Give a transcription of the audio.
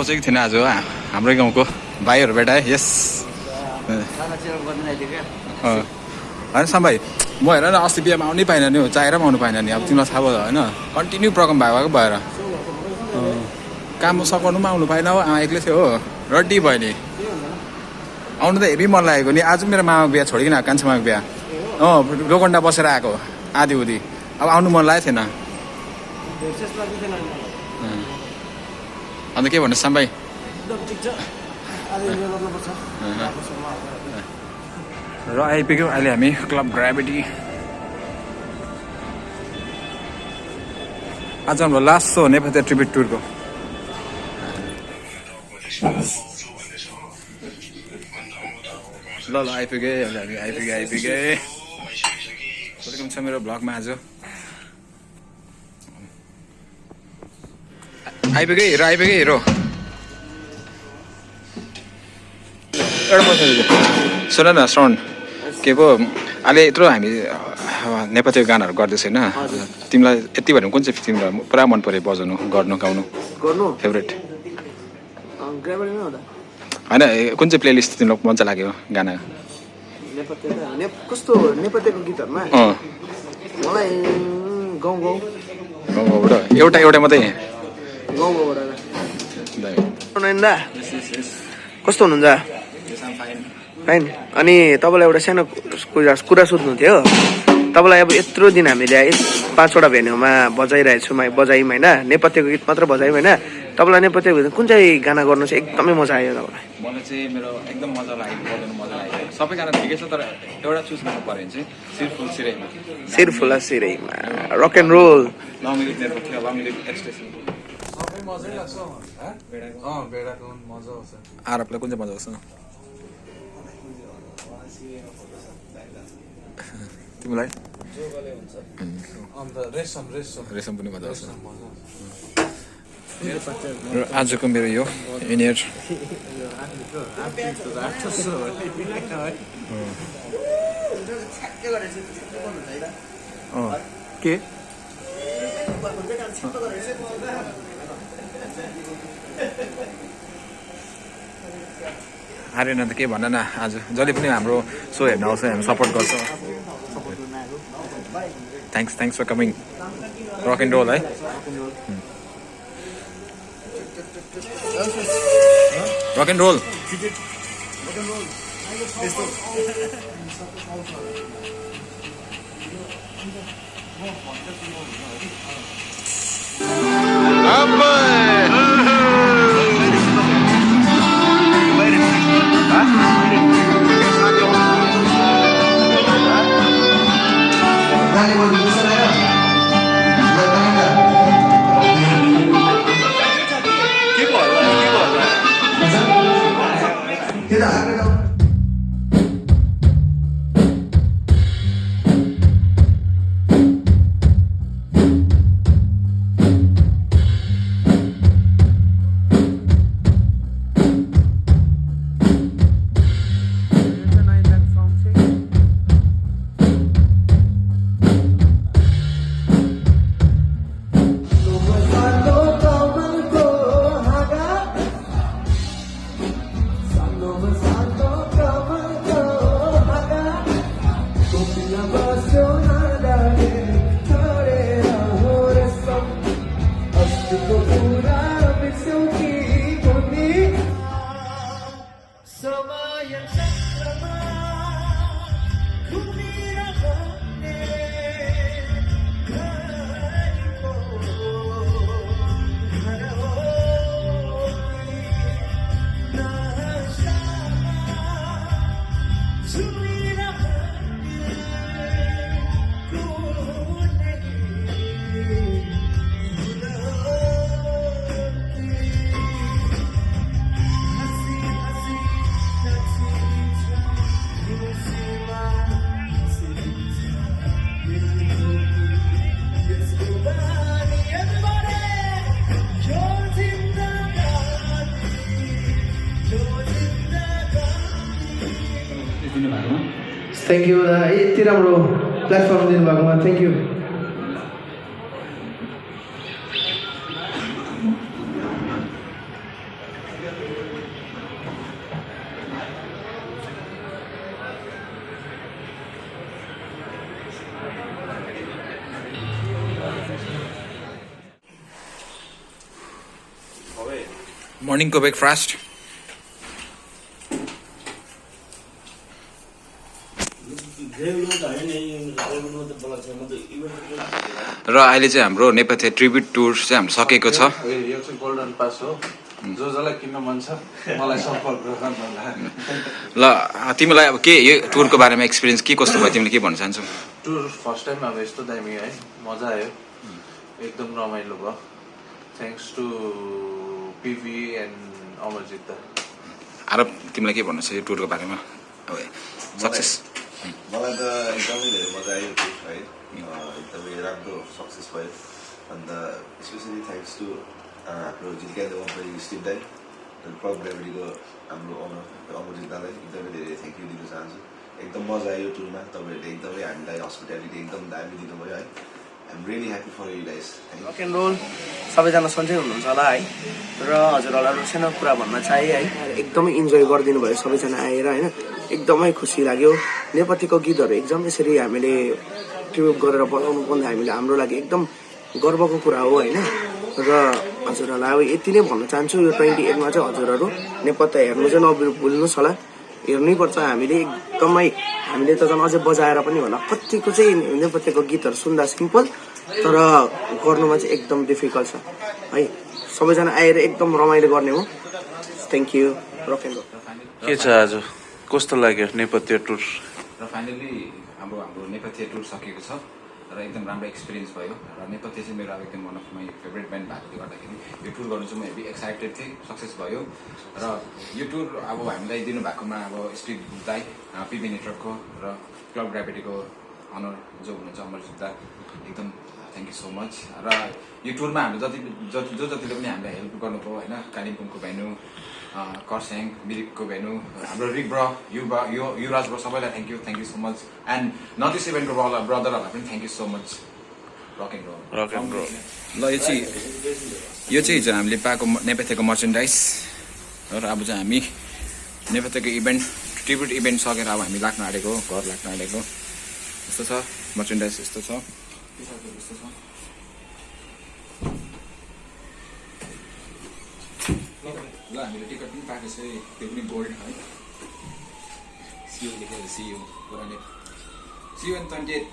सोचेको थिएन आज हाम्रो गाउँको भाइहरू भेटाए यस होइन सम भाइ म हेर न अस्ति बिहामा आउनै पाइनँ नि हौ चाहेर पनि आउनु पाइनँ नि अब तिमीलाई थाहा भयो होइन कन्टिन्यू प्रोग्राम भएको भएर काम सघाउनु पनि आउनु पाएन हो आमा एक्लै थियो हो रड्डी भयो नि आउनु त हेभी मन लागेको नि आज मेरो मामाको बिहा छोडिकन कान्छा मामाको बिहा लोगन्डा बसेर आएको आधी उधी अब आउनु मन लागेको थिएन अन्त के भन्नु साम भाइ र आइपुग्यो अहिले हामी क्लब ग्राभिटी आज हाम्रो लास्ट सो नेपाल ट्रिब्युट टुरको ल आइपुगेँ अहिले हामी आइपुगेँ वेलकम छ मेरो भ्लगमा आज आइपुगेँ हिरो एउटा पैसा सुन न श्रवण के पो अहिले यत्रो हामी नेपाली गानाहरू गर्दैछ होइन तिमीलाई यति भन्यो कुन चाहिँ तिमीलाई पुरा मन पऱ्यो बजाउनु गर्नु गाउनु फेभरेट होइन कुन चाहिँ प्लेलिस्ट तिमीलाई मजा लाग्यो गाना कस्तो नेपालीको गीतहरुमा मलाई गाउँबाट एउटा मात्रै कस्तो हुनुहुन्छ फाइन अनि तपाईँलाई एउटा सानो कुरा सोध्नु थियो तपाईँलाई अब यत्रो दिन हामीले 5वटा भेन्यूमा बजाइरहेको छु बजायौँ होइन नेपथ्यको गीत मात्र बजायौँ होइन तपाईँलाई नेपथ्यको गीत कुन चाहिँ गाना गर्नु चाहिँ एकदमै मजा आयो तपाईँलाई मलाई चाहिँ मेरो एकदम मजा लाग्यो बजाउनु मजा लाग्यो सबै गाना ठिकै छ तर एउटा चुज गर्नु पऱ्यो भने चाहिँ सिरफुला सिरैमा रक एन्ड रोल आरबलाई कुन चाहिँ मजा आउँछ तिमीलाई रेसम पनि मजा आउँछ र आजको मेरो यो इनियर के हारेन त के भन न आज जसले पनि हाम्रो सो हेर्न आउँछ हामी सपोर्ट गर्छ thanks for coming rock and roll है rock and roll thank you यति राम्रो प्लेटफर्म दिनुभएकोमा थ्याङ्क यू मर्निङको ब्रेकफास्ट र अहिले चाहिँ हाम्रो नेपथ्य ट्रिब्युट टुर चाहिँ हाम्रो सकेको छ। यो चाहिँ गोल्डन पास हो, जो जसलाई किन्न मन छ मलाई सम्पर्क गर्नुहोला। ल तिमीलाई अब के यो टुरको बारेमा एक्सपिरियन्स के कस्तो भयो, तिमीले के भन्न चाहन्छौ? टुर फर्स्ट टाइम अब यस्तो दामी है, मजा आयो, एकदम रमाइलो भयो। Thanks to PV and Amarjit da. आरब तिमीलाई के भन्नु छ यो टुरको बारेमा? अब सक्सेस मलाई त एकदमै धेरै मजा आयो है, एकदमै राम्रो सक्सेस भयो। अन्त स्पेसली थ्याङ्क्स टु हाम्रो जिटिका कम्पनी स्टिभ दाई, क्लब ग्राभिटीको हाम्रो ओनर अमरजित दालाई एकदमै धेरै थ्याङ्क यू दिन चाहन्छु। एकदम मजा आयो टुरमा, तपाईँहरूले एकदमै हामीलाई हस्पिटालिटी एकदम दामी दिनुभयो है। I'm really happy for you guys. Rock and roll सबैजना सन्चै हुनुहुन्छ होला है। र हजुरहरूलाई सानो कुरा भन्न चाहे है, एकदमै इन्जोय गरिदिनु भयो सबैजना आएर होइन, एकदमै खुसी लाग्यो। नेपथ्यको गीतहरू एकदम यसरी हामीले ट्रिब्युट गरेर बजाउनु पर्दा हामीले हाम्रो लागि एकदम गर्वको कुरा हो होइन। र हजुरहरूलाई अब यति नै भन्न चाहन्छु, यो 28मा चाहिँ हजुरहरू नेपथ्य हेर्नु चाहिँ नभुल्नुहोस् होला, हेर्नैपर्छ। हामीले त झन् अझै बजाएर पनि होला, कतिको चाहिँ नेपथ्यको गीतहरू सुन्दा सिम्पल तर गर्नुमा चाहिँ एकदम डिफिकल्ट छ है। सबैजना आएर एकदम रमाइलो गर्ने हो। Thank you. Rock and role के छ आज, कस्तो लाग्यो नेपथ्य टुर? र फाइनली हाम्रो नेपथ्य टुर सकेको छ र एकदम राम्रो एक्सपिरियन्स भयो। र नेपथ्य चाहिँ मेरो अब एकदम one of my favourite band भएकोले गर्दाखेरि यो टुर गर्नु चाहिँ म हेभी एक्साइटेड थिएँ, सक्सेस भयो। र यो टुर अब हामीलाई दिनुभएकोमा अब स्टिभ दाई, पिबी नेटवर्कको र क्लब ग्राभिटीको अनर जो हुनुहुन्छ अमरजित दा, एकदम थ्याङ्क यू सो मच। र यो टुरमा हाम्रो जतिले पनि हामीलाई हेल्प गर्नुभयो होइन, कालिम्पोङको भेन्यू, खरसाङ मिरिकको भेन्यू, हाम्रो रिक ब्र, युराज ब्र, सबैलाई thank you so much. And north east इभेन्टको ब्रदरहरूलाई पनि thank you so much. Rock and roll. ल यो चाहिँ हिजो हामीले पाएको नेपथ्यको मर्चेन्डाइज। र अब चाहिँ हामी नेपथ्यको इभेन्ट ट्रिब्युट इभेन्ट सकेर अब हामी लाग्न आँटेको, घर लाग्न आँटेको। यस्तो छ मर्चेन्डाइज, यस्तो छ, यस्तो छ। ल हामीले टिकट पनि पाएको छ, त्यो पनि गोल्ड है, सियु लेखेर सियु पुरानो सियु एन्ड 28